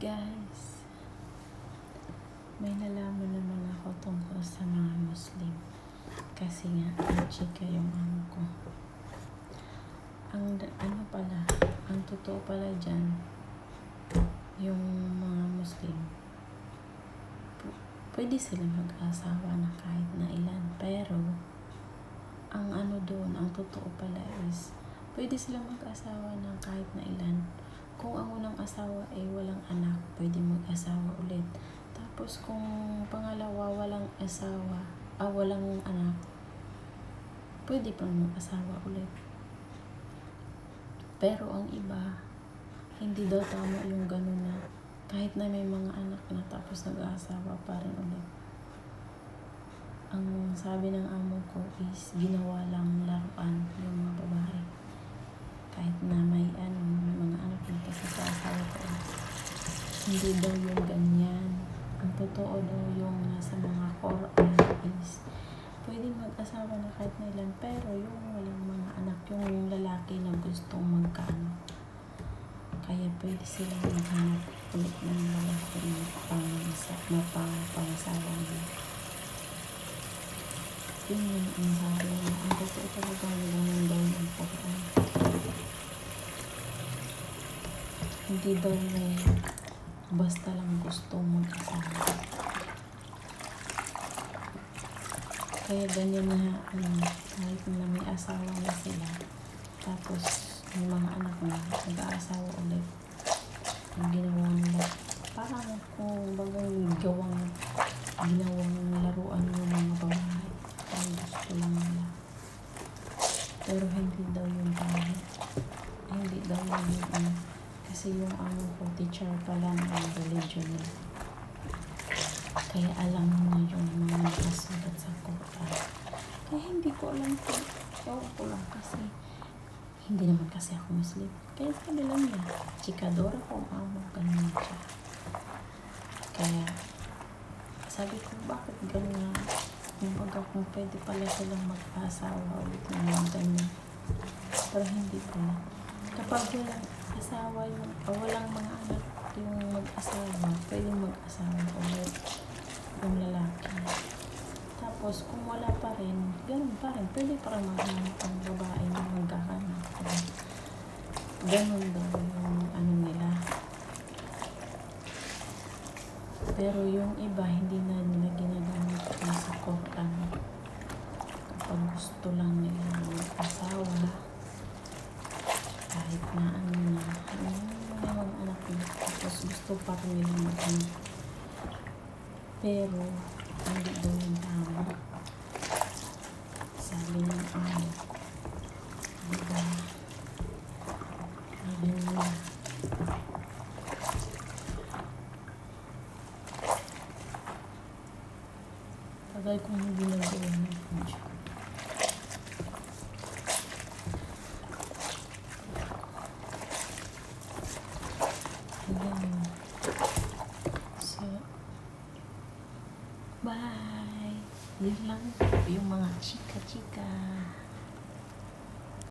Guys, may nalaman naman ako tungkol sa mga Muslim. Kasi nga, chika yung amo ko. Ang totoo pala dyan, yung mga Muslim, pwede sila mag-asawa na kahit na ilan. Pero, ang ang totoo pala is, pwede sila mag-asawa ng kahit na ilan. Kung ang unang asawa ay walang anak, pwede mag-asawa ulit. Tapos kung pangalawa walang anak, pwede pang mag-asawa ulit. Pero ang iba, hindi daw tama yung ganun na kahit na may mga anak na tapos nag-aasawa pa rin ulit. Ang sabi ng amo ko is ginawa lang laruan yung mga babae. Kahit na may mga anak na kasi sa asawa ko. Hindi daw yung ganyan. Ang totoo daw yung nasa mga Quran is pwede mag-asawa na kahit na ilan, pero yung walang mga anak, yung lalaki na gustong magkaano. Kaya pwede silang maghanap ulit ng lalaki na pangasawa nila. Yun yung ang sabi niya. Ang totoo talaga walang daw yung Quran. Hindi daw may basta lang gusto mag-asawa. Kaya ganyan na kahit na may asawa na sila, tapos may mga anak na nag-aasawa ulit, ang ginawa nila parang kung bagong ginawang laruan yung mga babae. Ang gusto lang nila. Pero hindi daw yung tama. Hindi daw yung kasi yung ko, teacher pala ng religion nila. Kaya alam mo yung mga nakasulat sa Quran. Kaya hindi ko alam kung ewan ko lang kasi hindi naman kasi ako Muslim. Kaya sabi lang niya, chikadora ko amo, ganun siya. Kaya sabi ko, bakit ganun na? Kung pwede pala silang mag-asawa ulit ng mga ganyan. Pero hindi pala. Kapag walang asawa walang mga anak yung mag-asawa, pwede mag-asawa ulit yung lalaki. Tapos kung wala pa rin, ganun pa rin, pwede para maghanap ang babae na magkakanak. Ganun daw yung nila. Pero yung iba, hindi na nila ginagamit sa Quran. Kapag gusto lang nila mag-asawa, kahit na may mga anak nila, tapos gusto pa rin nila mag-anak. Pero, hindi daw yung tama. Sabi ng amo ko. Diba? Sabi nila. Tagal kong hindi nagawa ng video. So, bye! Yun lang yung mga chika-chika.